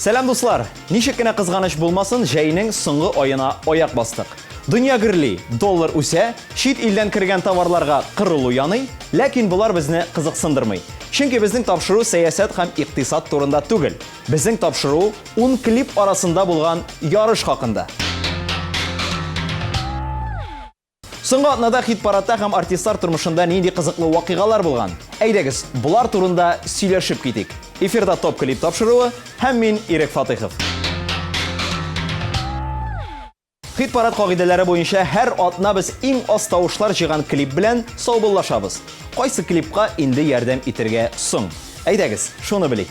Selam dostlar. Nişek kine kızganış bulmasın, jayının soңгы oyuna oyak bastık. Dünya gürli, dollar üse, şit ilden kirgen tavarlarga kırılı yanı, lakin bular bizni kızıksındırmay. Çünkü bizning tapşırığı siyaset hem iktisat turunda tugil. Bizning tapşırığı 10 klip arasında bulgan yarış hakkında. Soңгы atnada hit paradda hem artistlar turmuşunda nindi kızıklı vakigalar bulgan. Eydegiz, bular turunda söyleşip kitik. Efirda top klip tapşırığı hem min Irek Fatihov. Hit parad kagidelere boyunca her atna biz eng az tavuşlar çıgan klip bilen sağbullaşabız. Qaysı klipka indi yardam itirge soң. Eydegiz, şunu bilik.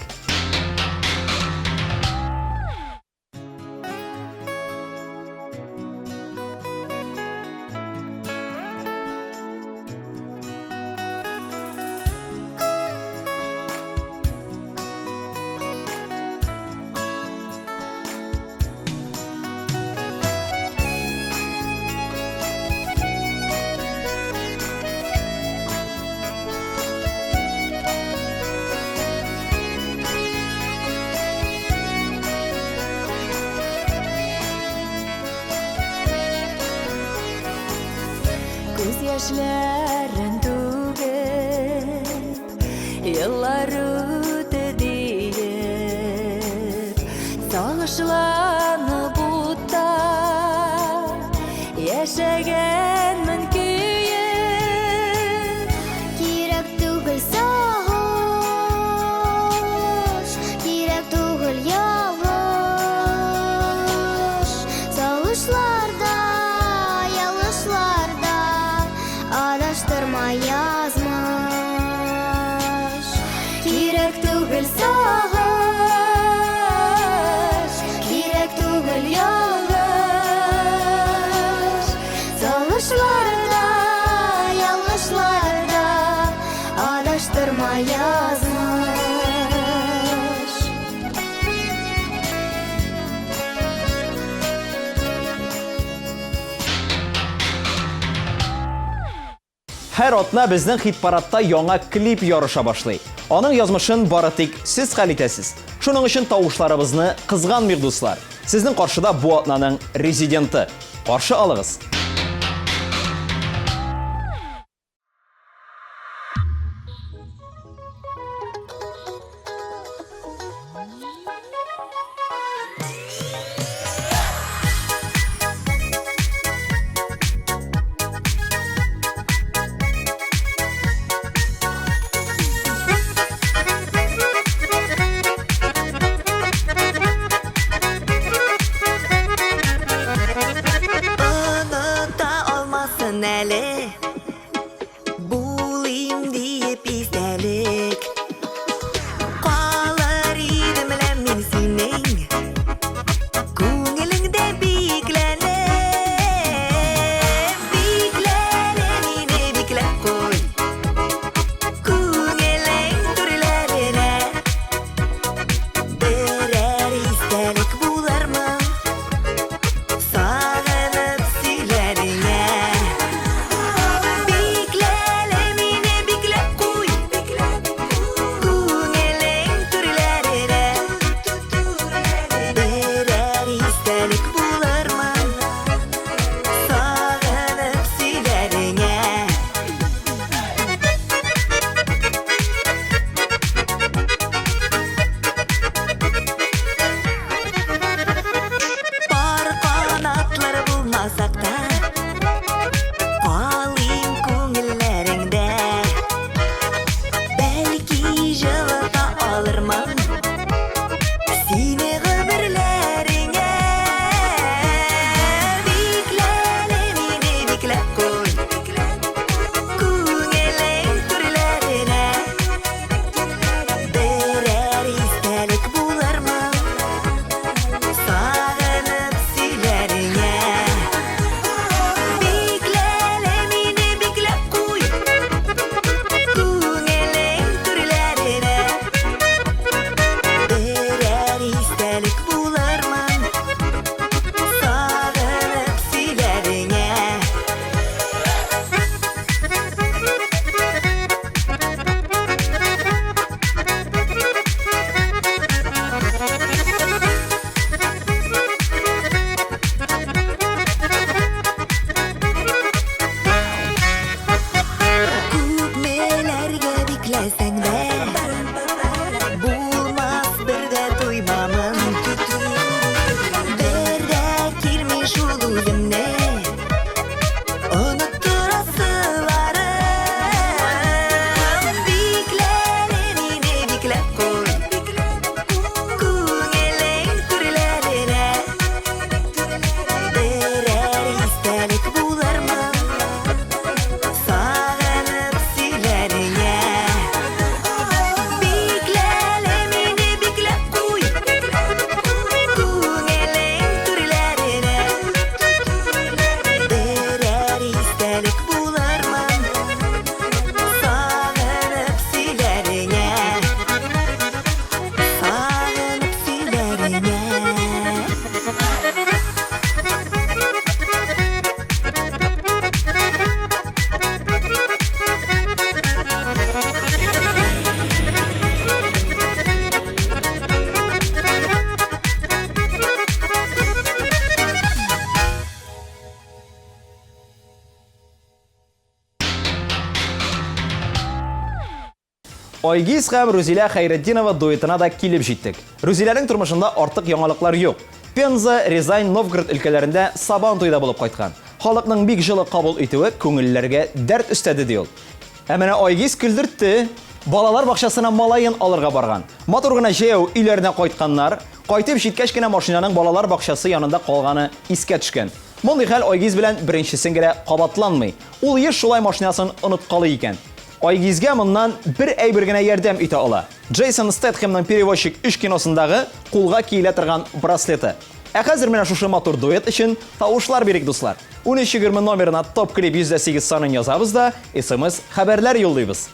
Göz yaşların tugip, yıllar ötü deyip, sağışlanıp utta, yaşaganman kuyup. Kerak tugul sağış, kerak tugul yağış, sağışlarda, yağışlarda adashtirma yazmış. Kerak tugul sağış, kerak tugul yağış, sağışlarda, yağışlarda adashtirma yazmış. Her atna bizning hit paradda yanga klip yarışa başlay. Onun yazmışın baratik siz kalitesiz. Şunun için tavuşlarımızı kızganmıyıq dostlar. Sizin karşıda bu atnanın rezidenti. Karşı alığız. Unuta olmasın eli, bulayım deyip izdelik. Kalır idim min senin, көңіліңде бекленіп, бекленіп беклеп қой, көңілің түрлеріне. Бірер естелік болармын, сағынып сөйлеріңе. Айгиз һәм Рузилә Хәйретдинова дуэтына да килеп җиттек. Рузиләнең тормышында артык яңалыклар юк. Пенза, Рязань, Новгород өлкәләрендә Сабан туйда булып кайткан. Халыкның бик җылы кабул итүе күңелләргә дәрт өстәде ди ул. Ә менә Айгиз көлдертте. Балалар бакчасына малайын алырга барган. Матур гына җәяү өйләренә кайтканнар, кайтып җиткәч кенә машинаның балалар бакчасы янында калганы искә төшкән. Мондый хәл Айгиз белән беренчесен генә кабатланмый. Ул еш шулай машинасын оныткалы икән. Айгизгә моннан бер әйбер генә ярдәм итә ала. Джейсон Стэтхэмның «Перевозчик» 3 киносындагы кулга киелә торган браслеты. Ә хәзер менә шушы матур дуэт өчен тавышлар бирик, дуслар. 1320 номерына топ клип 108 санын язабыз да, SMS хәбәрләр юллыйбыз.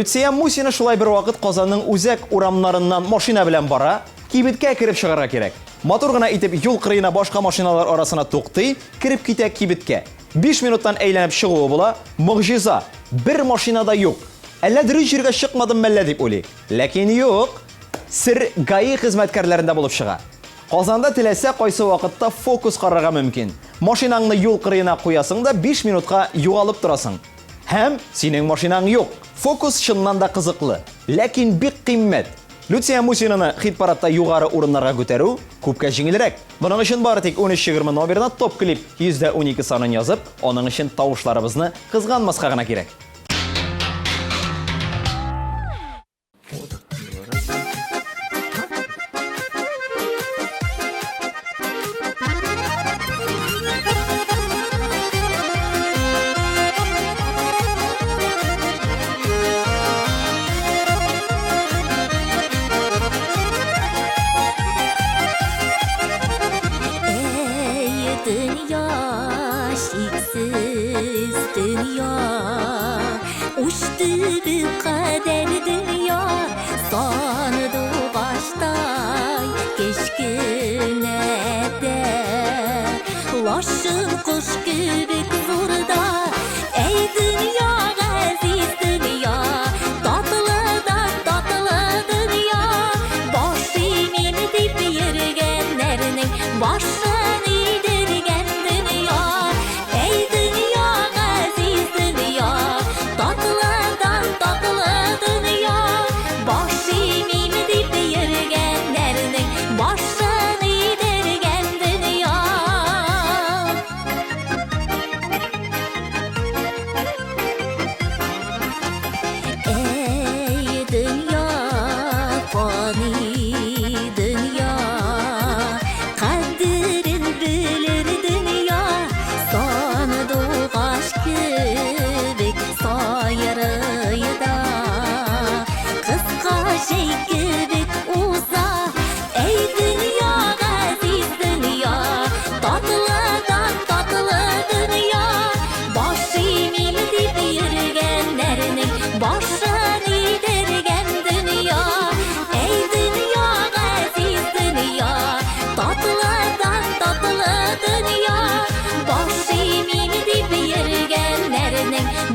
Люция Мусина шулай бер вакыт Казанның үзәк урамнарыннан машина белән бара, кибеткә кереп чыгарга кирәк. Матур гына итеп юл кырыена башка машиналар арасына туктый, кирип китә кибеткә. 5 минуттан әйләнеп чыгуы була, могҗиза. Бер машинада юк. Әллә дөрес җиргә чыкмадым мәллә дип уйлый. Ләкин юк. Сер ГАИ хезмәткәрләрендә булып чыга. Казанда теләсә кайсы вакытта фокус карарга мөмкин. Машинаңны юл кырыена куясың да 5 минутка югалып торасың. Һәм синең машинаң юк. Фокус чыннан да кызыклы, ләкин бик кыйммәт. Люция Мусинаны хит-парадта югары урыннарга күтәрү күпкә җиңелрәк. Буның өчен бары тик 1320 номерына топ клип 100-12 санын язып, аның өчен тавышларыбызны кызганмаска гына кирәк. Dünya şiksiz dünya uçtu bir kader dünya sandı baştay keşkünede laşın kuş gibi burada ey dünya aziz dünya tatlıdan tatlı dünya başımın dip yürgenlerinin başını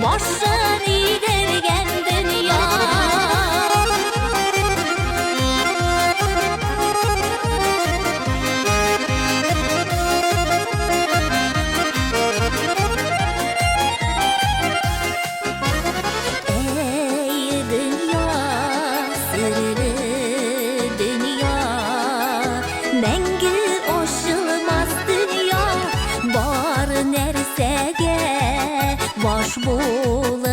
başını dergen dünya ey dünya sırrı dünya mengü aşılmaz dünya var nersege boş bulup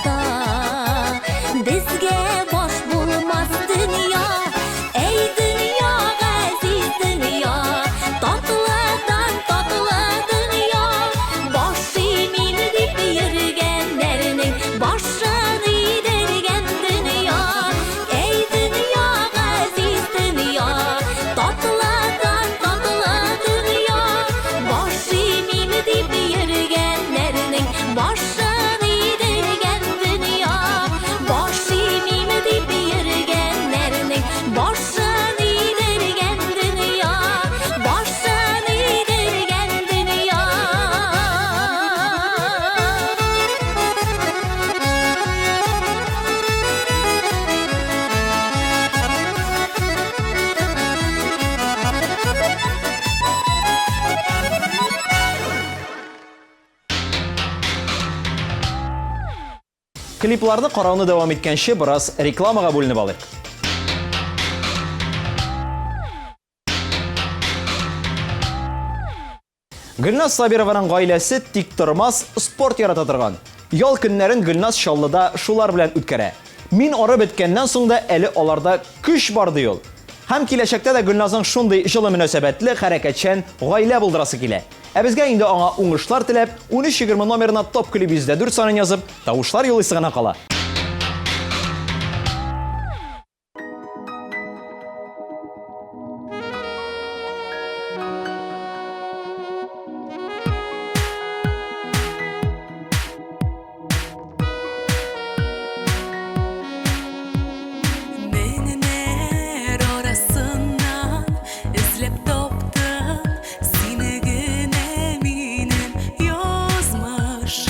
da bizge boş bulmaz dünya ey dünya aziz dünya tatlıdan tatlı dünya başımın dip yürgenlerinin başını dergen dünya ey dünya aziz dünya tatlıdan tatlı dünya başımın dip yürgenlerinin başını dergen dünya başımın dip yürgenlerinin başını dergen dünya başını dergen dünya Клипларны карауны дәвам иткәнче бераз рекламага бүленеп алыйк. Гөлназ Сабированың гаиләсе тиктормас спорт ярата торган. Ял көннәрен Гөлназ Чаллыда шулар белән үткәрә. Мин ары беткәннән соң да әле аларда көч бар ди ул. Һәм киләчәктә дә Гөлназның шундый җылы мөнәсәбәтле, хәрәкәтчән гаилә булдырасы килә. Ә безгә инде аңа уңышлар теләп, 1320 номерына топ клип 104 санын язып, тавышлар юлыйсы гына кала. Menler arasından izlep toptum seni güne minin yazmışım.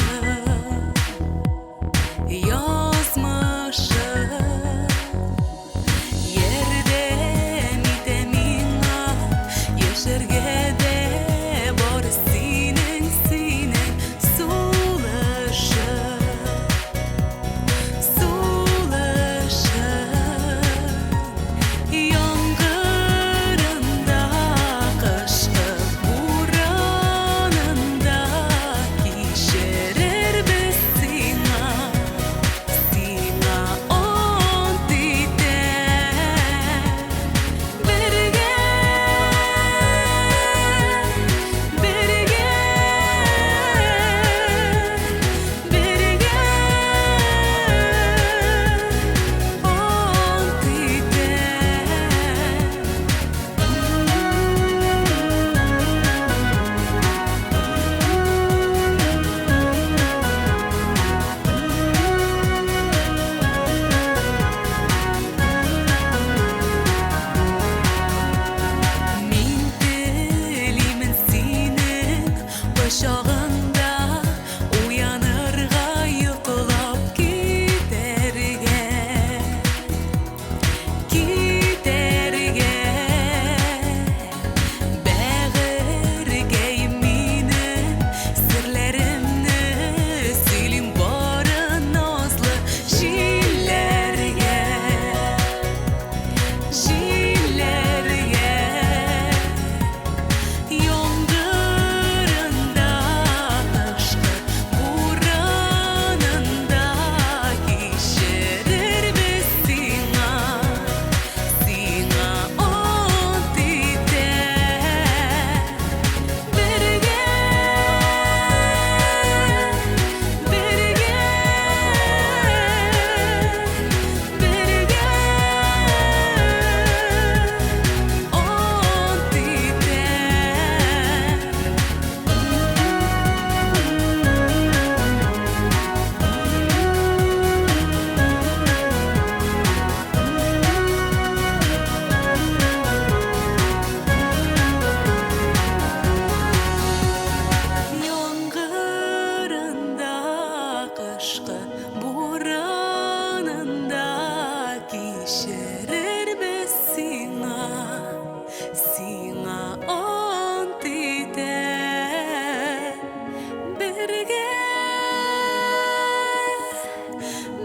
birge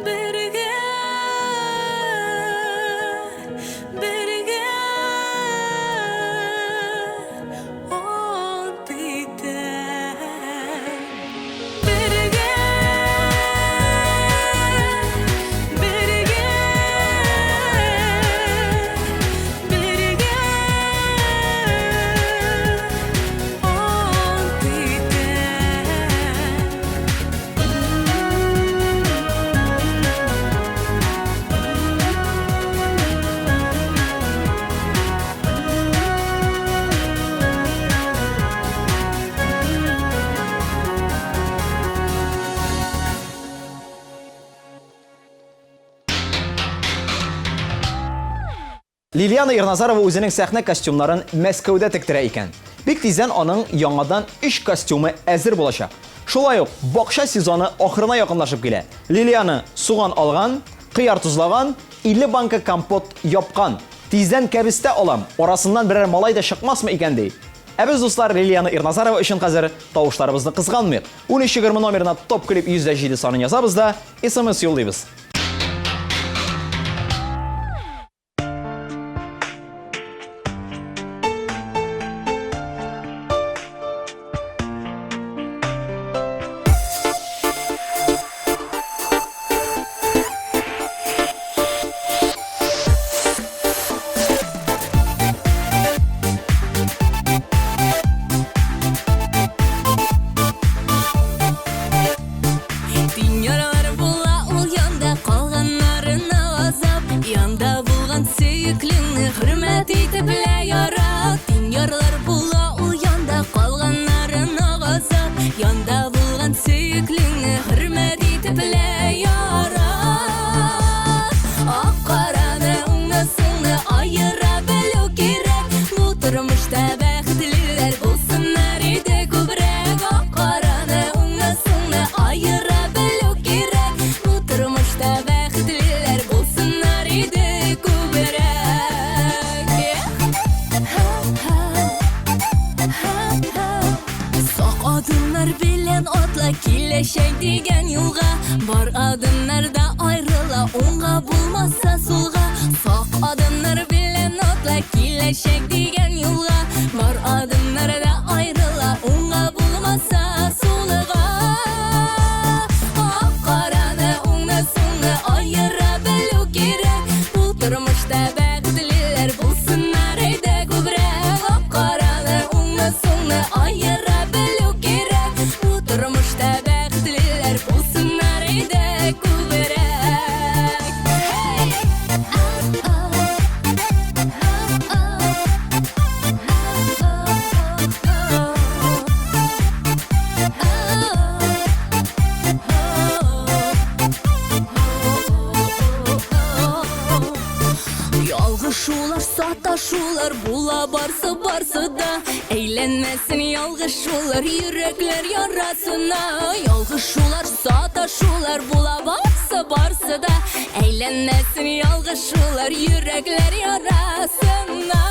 birge birge on biten birge birge birge on biten Liliana Irnazarova үзенең сәхнә костюмнарын Мәскәүдә тектерә икән. Бик тиздән аның яңадан 3 костюмы әзер булачак. Шулай ук бакча сезоны ахырына якынлашып килә. Лилияны суган алган, кыяр тузлаган, 50 банка компот япкан. Тиздән кәбестә алам, арасыннан берәр малай да чыкмасмы икән ди. Ә без дуслар Лилияна Ирназарова өчен хәзер тавышларыбызны кызганмыйк. 1320 номерына топ клип 107 санын язабыз да SMS юллыйбыз. Дөньялар була ул янда калганнарына азап, янда булган сөеклеңне хөрмәт итеп лә ярат. Дөньялар була ул янда калганнарына азап, янда булган сөеклеңне хөрмәт итеп лә ярат. Ак-караны, уңны-соңны аера белү кирәк. Бу тормышта бәхетлеләр булсыннар иде күбрәк. Ак-караны, уңны-соңны аера белү кирәк. Бу тормышта бәхетлеләр булсыннар иде күбрәк. Сак адымнар белән атла киләчәк дигән юлга. Бар адымнарда аерыла, уңга булмаса сулга. Сак адымнар белән атла киләчәк дигән юлга. Бар адымнарда аерыла, уңга булмаса сулга. Ак-караны, уңны-соңны аера белү кирәк. Бу тормышта бәхетлеләр булсыннар иде күбрәк. Ак-караны, уңны-соңны аера белү кирәк. Бу тормышта бәхетлеләр булсыннар иде күбрәк. Ялгышулар, саташулар була барсы да. Әйләнмәсен ялгышулар, йөрәкләр ярасына. Ялгышулар, саташулар була барсы да. Әйләнмәсен ялгышулар, йөрәкләр ярасына.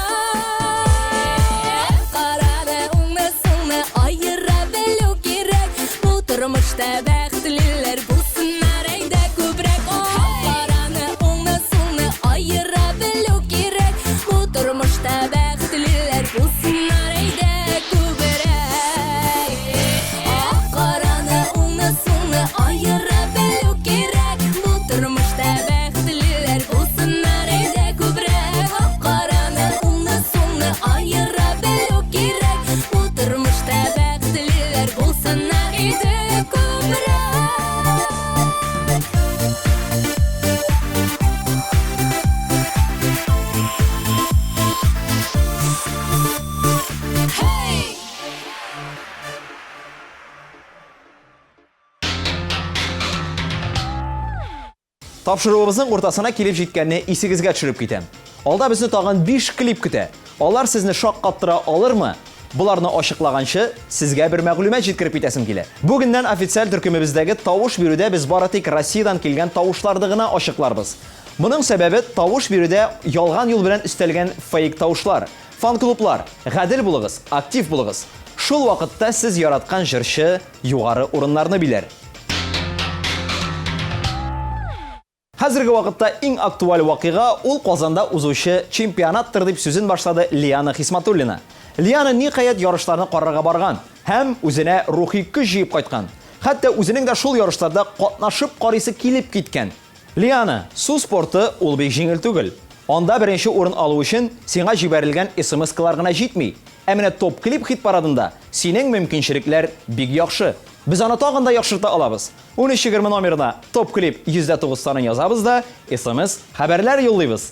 Караны, уңны-соңны аера белү кирәк. Бу тормышта бәхетлеләр булсыннар иде күбрәк. Караны, уңны-соңны аера белү кирәк. Бу тормышта бәхетлеләр булсыннар иде күбрәк. Караны, уңны-соңны аера белү кирәк. Бу тормышта бәхетлеләр булсыннар иде күбрәк. Караны, уңны-соңны аера белү кирәк. Бу тормышта бәхетлеләр булсыннар иде күбрәк. Тапшыруыбызның уртасына килеп җиткәнне исегезгә төшереп китәм. Алда безне тагын 5 клип көтә. Алар сезне шаккаттыра алырмы? Буларны ачыклаганчы сезгә бер мәгълүмат җиткереп китәсем килә. Бүгеннән официаль төркемебездәге тавыш бирүдә без бары тик Россиядән килгән тавышларны гына ачыкларбыз. Моның сәбәбе тавыш бирүдә ялган юл белән өстәлгән фейк тавышлар. Фан-клублар, гадел булыгыз, актив булыгыз. шул вакытта сез яраткан җырчы югары урыннарны биләр. Хәзерге вакытта иң актуаль вакыйга ул Казанда узучы чемпионаттыр дип сүзен башлады Лиана Хисматуллина. Лиана никаят ярышларны карарга барган һәм үзенә рухи көч җыеп кайткан. Хәтта үзенең дә шул ярышларда катнашып карыйсы килеп киткән. Лиана, су спорты ул бик җиңел түгел. Анда беренче урын алу өчен сиңа җибәрелгән SMS-калар гына җитми. Ә менә топ клип хит парадында синең мөмкинчелекләр бик яхшы. Без аны тагын да яхшырта алабыз. 13:20 номерына топ клип 109 санын язабыз да SMS хәбәрләр юллыйбыз.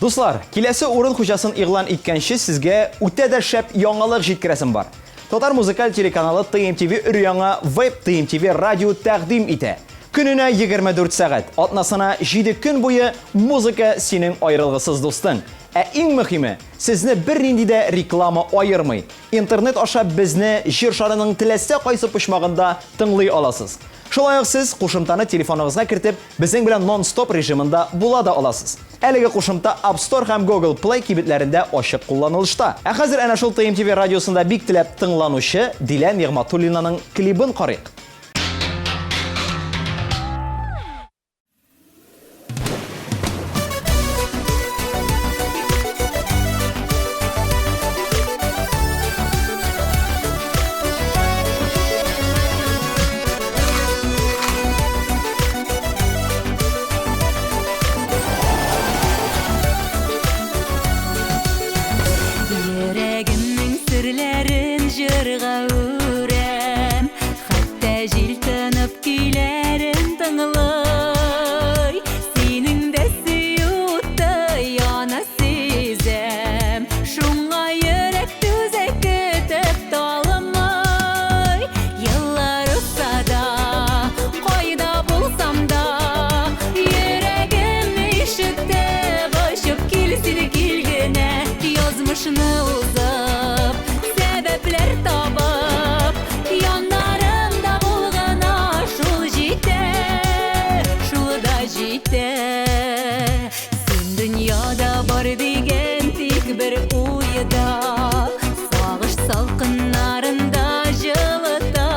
Дуслар, киләсе урын хуҗасын игълан иткәнче сезгә үтә дә шәп яңалык җиткерәсем бар. Татар музыкаль телеканалы TMTV өр-яңа Web TMTV радио тәкъдим итә. Көненә 24 сәгать, атнасына 7 көн буе музыка синең аерылгысыз дустың. Ә иң мөһиме, сезне бернинди дә реклама аермый. Интернет аша безне җир шарының теләсә кайсы почмагында тыңлый аласыз. Шулай ук сез кушымтаны телефоныгызга кертеп, безнең белән нон-стоп режимында була да аласыз. Әлеге кушымта App Store һәм Google Play кибетләрендә ачык кулланылышта. Ә хәзер әнә шул TMTV радиосында бик теләп тыңланучы Дилә Нигъматуллинаның клибын карыйк. Йөрәгемнең серләрен җырга үрәм, хәтта җил тынып көйләрен тыңлый. Синең дә сөюте яна сизәм, шуңа йөрәк түзәк көтеп талымый. Еллар узса да, кайда булсам да, йөрәгем ишетеп ачып килсен килгәнә. Язмышны узып, сәбәпләр табып, яннарымда булгана шул җитә, шул да җитә. Син дөньяда бар дигән тик бер уйда, сагыш салкыннарында җылыта.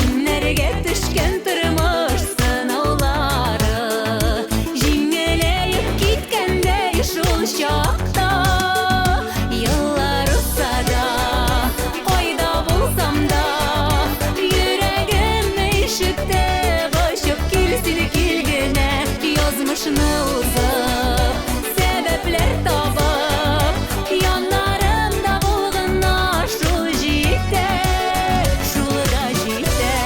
Иннәргә төшкән тормыш сынаулары, җиңеләеп киткәндәй шул чакта. Еллар узса да, кайда булсам да, йөрәгем ишетеп ачып килсен килгәнә. Язмышны узып, сәбәпләр табып, яннарымда булгана шул җитә, шул да җитә.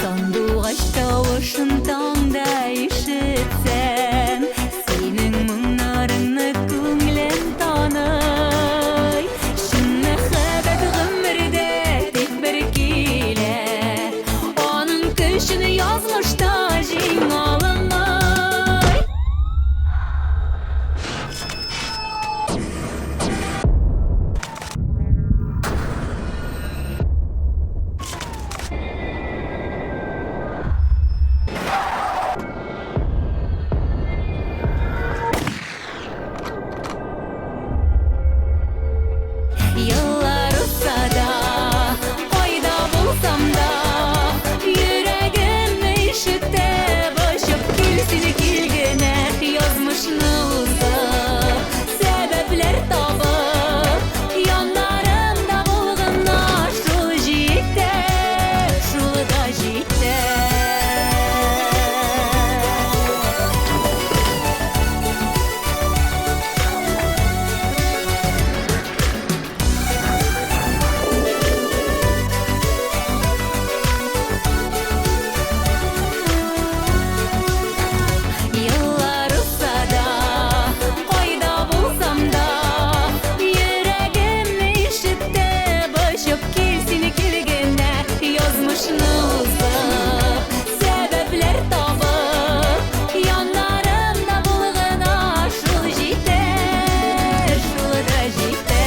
Сандугач тавышын таңда ишетсәм, синең моңнарыңны күңлем таный. Шын мәхәббәт гомердә тик бер килә, аның көчен язмышта җиңә алмый. Еллар узса да, кайда булсам да, йөрәгем ишетеп ачып килсен килгәнә. Язмышны узып, сәбәпләр табып, яннарымда булгана шул җитә, шул да җитә. Еллар узса да, кайда булсам да, йөрәгем ишетеп ачып килсен килгәнә. Язмышны узып, сәбәпләр табып, яннарымда булгана шул җитә, шул да җитә.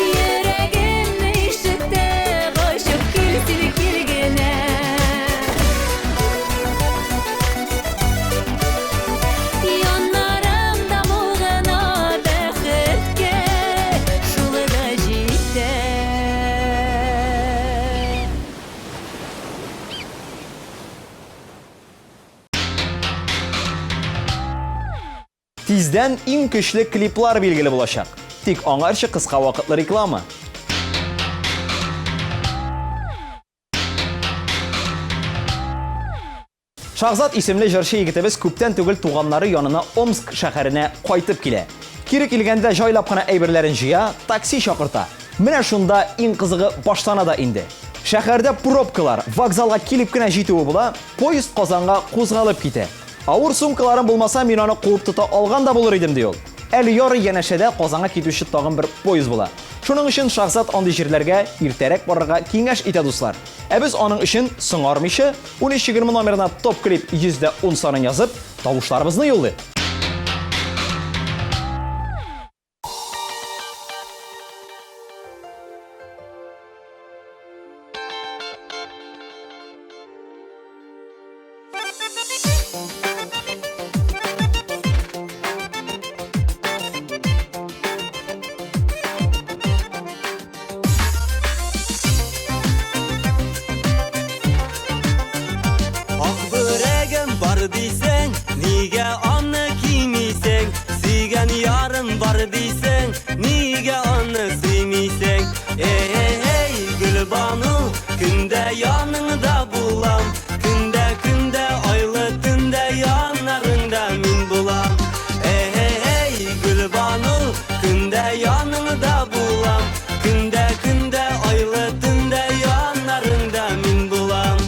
Йөрәгем ишетеп ачып килсен килгәнә. Яннарымда булгана бәхеткә, шул да җитә. Тиздән иң көчле клиплар билгеле булачак. Тик аңарчы кыска вакытлы реклама. Шахзат исемле җырчы егетебез күптән түгел туганнары янына Омск шәһәренә кайтып килә. Кире килгәндә җайлап кына әйберләрен җыя, такси чакырта. Менә шунда иң кызыгы баштана да инде. Шәһәрдә пробкалар, вокзалга килеп кенә җитүе була, поезд Казанга кузгалып китә. Авыр сумкаларым булмаса, мин аны куып тота алган да булыр идем ди ул. Әле ярый янәшәдә Казанга китүче тагын бер поезд була. Шуның өчен Шахзат андый җирләргә иртәрәк барырга киңәш итә дуслар. Ә без аның өчен соңармыйча 1320 номерына топ клип 110 санын язып, тавышларыбызны юллый. Var diysen, niye anı giymiysen? Sigen yarın var diysen, niye anı siymiysen? Hey Gülbanu, günde yanında bulam. Günde aylı günde yanlarında min bulam. Hey Gülbanu, günde yanında bulam. Günde aylı günde yanlarında min bulam.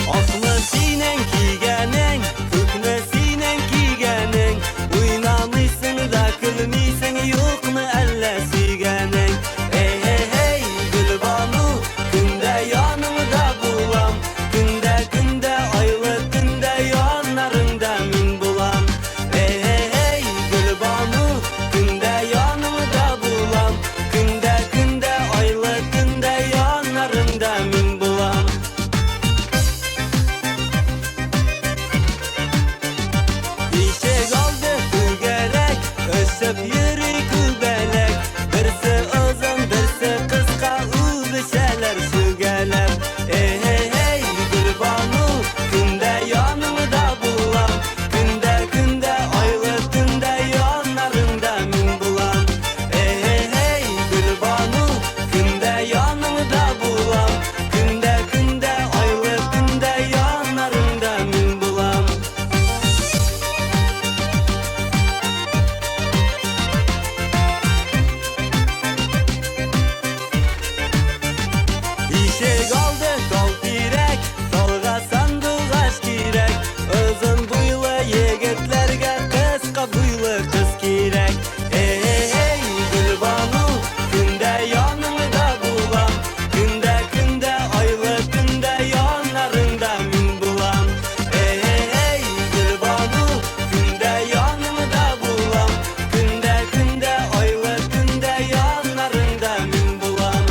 Aklı sinen kiygenin, hükmü sinen kiygenin. Uynamışsın da kılmışsın, yok mu elle sigenin? Hey Gülbanu, günde yanımda bulam. Günde aylı günde yanlarında min bulam. Hey Gülbanu, günde yanımda bulam. Günde aylı günde yanlarında min bulam. İşe kaldı gerek, ösüp yürü kübelek. Birisi uzun, birisi kıska, bir şeyler sügeler. Hey Gülbanu, günde yanımda bulam. Günde aylı günde yanlarında min bulam. Hey Gülbanu, günde yanımda bulam. Günde aylı günde yanlarında min bulam. İşe kaldı kol direk, dalga sandıgaş girek. Uzun boylu yigitlerge kıska boylu kız kirek. Hey Gülbanu, günde yanımda bulam. Günde aylı günde yanlarında min bulam. Hey Gülbanu, günde yanımda bulam. Günde aylı günde yanlarında min bulam.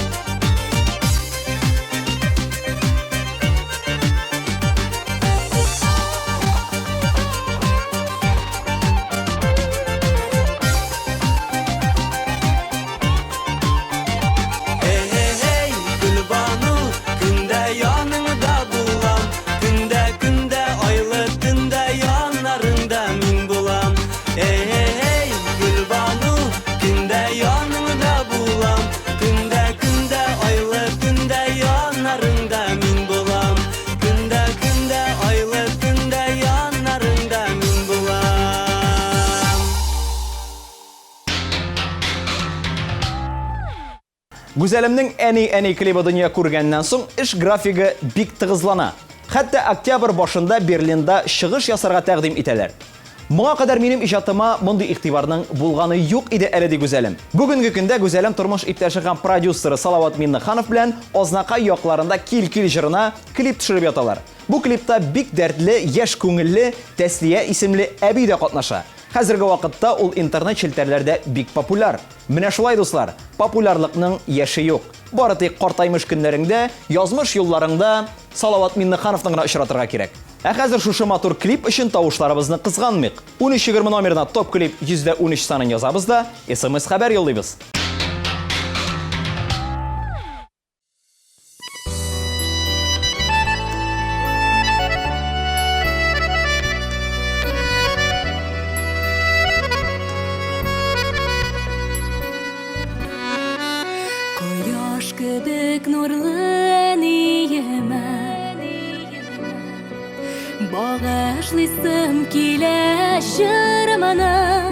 Hey Gülbanu, günde yanımda bulam. Günde aylı günde yanlarında min bulam. Hey Gülbanu, günde yanımda bulam. Günde aylı günde yanlarında min bulam. Günde aylı günde yanlarında min bulam. Güzelimning әни клибы дөнья күргәннән соң эш графигы бик тыгызлана. Хәтта октябрь башында Берлинда чыгыш ясарга тәкъдим итәләр. Моңа кадәр минем иҗатыма мондый игътибарның булганы юк иде әле ди Гүзәлем. Бүгенге көндә Гүзәлем тормыш иптәше һәм продюсеры Салават Миннеханов белән Ознакай якларында Кил җырына клип төшереп яталар. Бу клипта бик дәртле, яшь күңелле Тәслия исемле әби дә катнаша. Хәзерге вакытта ул интернет челтәрләрдә бик популяр. Менә шулай дуслар, популярлыкның яше юк. Бары тик картаймыш көннәреңдә, язмыш юлларыңда Салават Миннехановны гына очратырга кирәк. Ә хәзер шушы матур клип өчен тавышларыбызны кызганмыйк. 1320 номерына топ клип 113 санын язабыз да, SMS хәбәр юллыйбыз. Кояш кебек нурлы Bağışlısım kile jırmana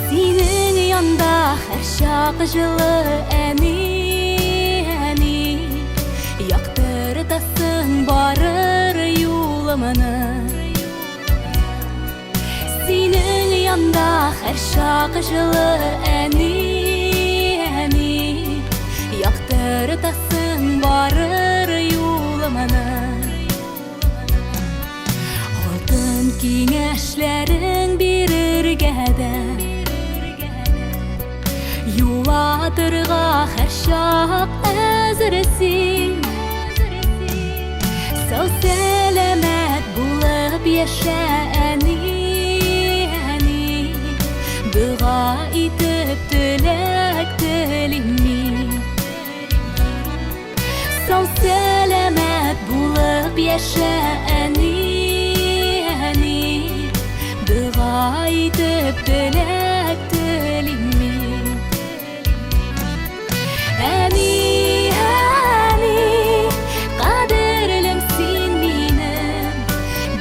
Senin yanda her şak жылы әни Яктыртасың барыр юлымны Senin yanda her şak жылы әни Яктыртасың барыр юлымны Алтын киңәшләрең бирергә дә Юлатырга һәр чак әзерсең Сау сәламәт булып яшә әни Дуга итеп теләк телим мин Сау сәламәт булып яшә әни Дуга итеп теләк телим мин Әни, қадірлім сен менің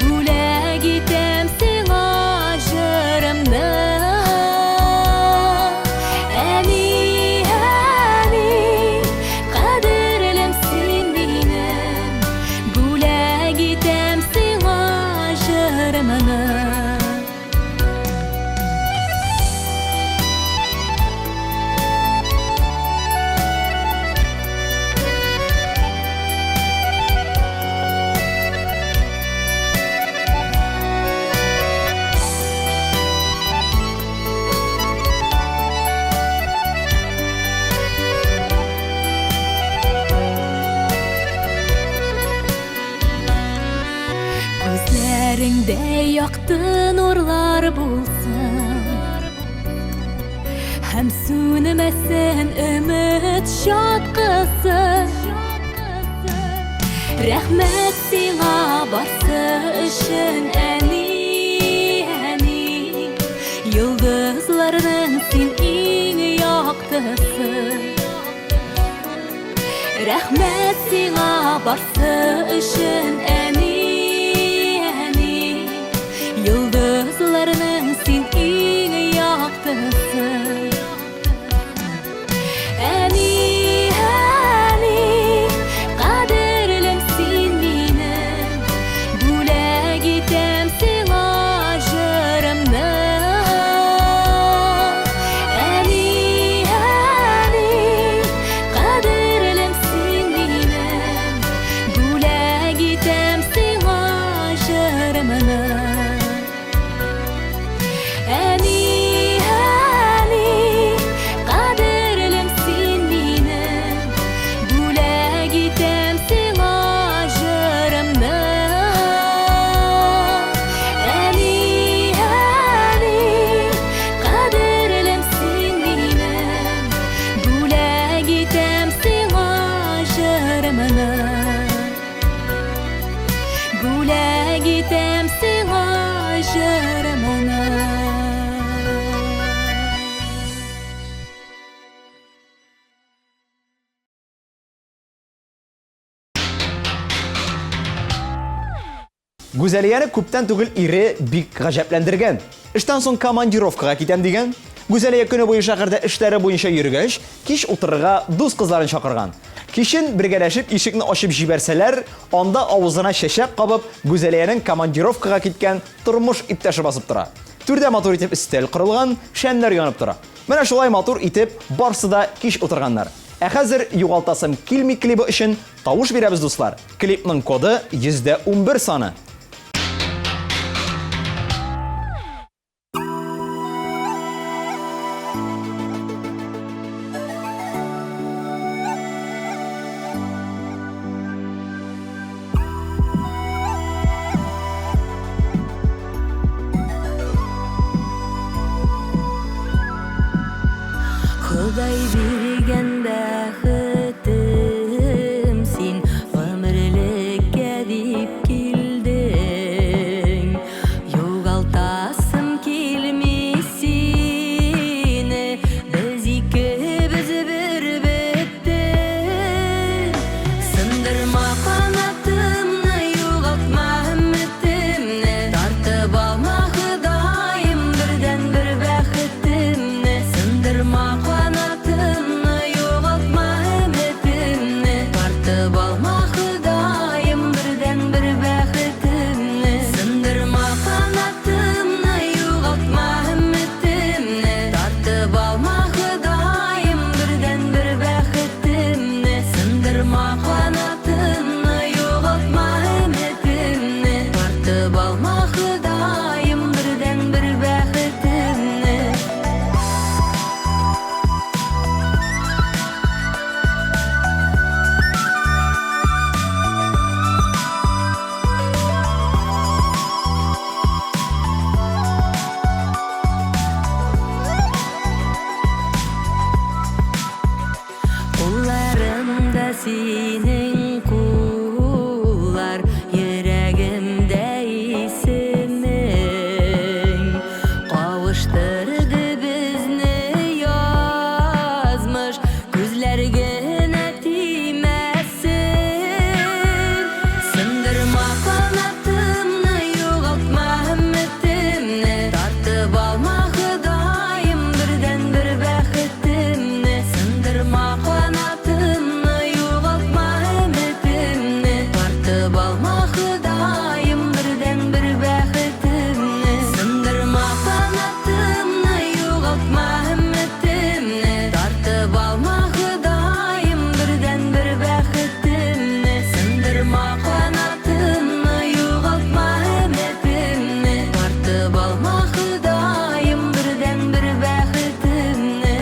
Бүләк етем сиңа жырымды Әни, қадірлім сен менің Бүләк етем сиңа жырымды Gözlerinde yaktı nurlar bulsun Hem sönmesin ümit şatkısı Rəhmət sina barsı üçün әни Yıldızlarının sen en yaktısı Rəhmət sina barsı üçün әни Yıldızlarının sen en yaktısı Әни, қадірлім сен менің Бүләк етем сиңа жырымды Әни, қадірлім сен менің Бүләк етем сиңа жырымды Әни, қадірлім сен менің Бүләк етем сиңа жырымды Әни, қадірлім сен менің Бүләк етем сиңа жырымды Бүләк етем сиңа жырымды Гүзәлияне күптән түгел ире бик гаҗәпләндергән. Эштән соң командировкага китәм дигән. Гүзәлия көне буе шәһәрдә эшләре буенча йөргәч, кич утырырга дус кызларын чакырган. Кичен бергәләшеп ишекне ачып җибәрсәләр, анда авызына чәчәк кабып, Гүзәлиянең командировкага киткән тормыш иптәше басып тора. Түрдә матур итеп өстәл корылган, шәмнәр янып тора. Менә шулай матур итеп барсы да кич утырганнар. Ә хәзер югалтасым килми клибы өчен тавыш бирәбез дуслар. Клипның коды 111 саны. Құдай берген бәхетім сен өмірлікке деп келдің senin kullar yüreğimde ismin kavuşturdu bizni yazmış gözlerine değmesin sındırma kanatımı yoğaltma himmetimni tartıp alma hıdayım birden bir bəxtimni sındırma kanatımı yoğaltma himmetimni tartıp alma hıdayım birden bir bəxtimni sındırma kanatımı yoğaltma himmetimni tartıp alma hıdayım birden bir bəxtimni sındırma kanatımı yoğaltma himmetimni tartıp alma hıdayım birden bir bəxtimni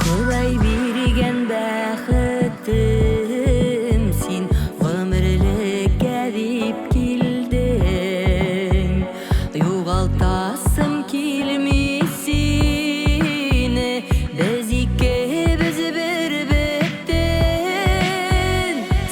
Құдай берген бәхітім сен ғұмырлікке деп келдің жоғалтасым келмей сені біз екеуміз бір беттен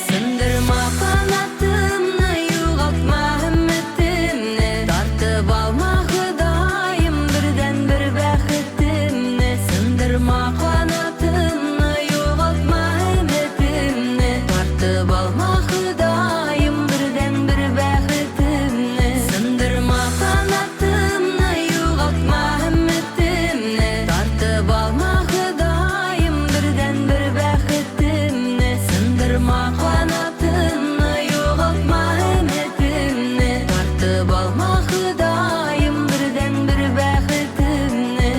сындырма қанатымны жоғалтма үмітімні тартып алма Құдайым бірден бір бәхітімні сындырма қанатымны жоғалтма үмітімні тартып алма Құдайым бірден бір бәхітімні сындырма қанатымны жоғалтма үмітімні тартып алма Құдайым бірден бір бәхітімні сындырма қанатымны жоғалтма үмітімні тартып алма Құдайым бірден бір бәхітімні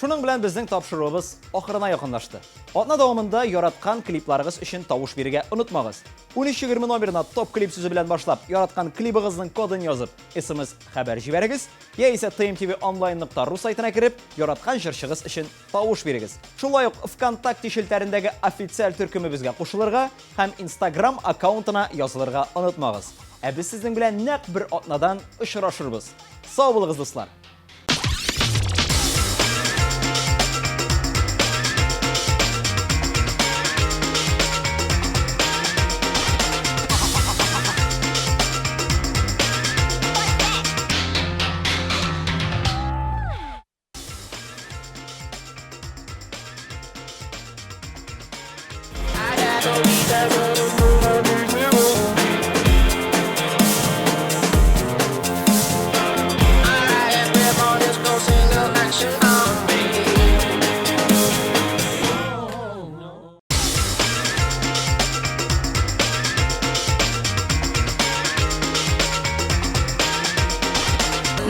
Шуның белән безнең тапшыруыбыз ахырына якынлашты. Атна дәвамында яраткан клипларыгыз өчен тавыш бирергә унытмагыз. 13:20 номерына топ клип сүзе белән башлап, яраткан клибыгызның кодын язып, SMS хәбәр җибәрегез, яисә tmtv.online.ru сайтына кирип, яраткан җырчыгыз өчен тавыш бирегез. Шулай ук ВКонтакте шелтәрендәге официаль төркемебезгә кушылырга һәм Instagram аккаунтына язылырга онытмагыз. Ә без сезнең белән нәкъ бер атнадан очрашырбыз. Сау булыгыз, дуслар.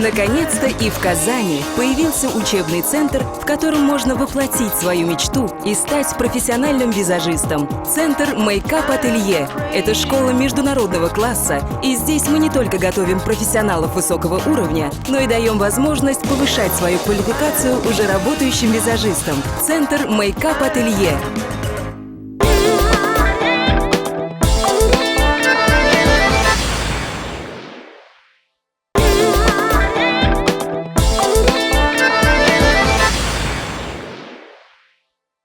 Наконец-то и в Казани появился учебный центр, в котором можно воплотить свою мечту и стать профессиональным визажистом. Центр Makeup Ателье – это школа международного класса, и здесь мы не только готовим профессионалов высокого уровня, но и даем возможность повышать свою квалификацию уже работающим визажистам. Центр Makeup Ателье.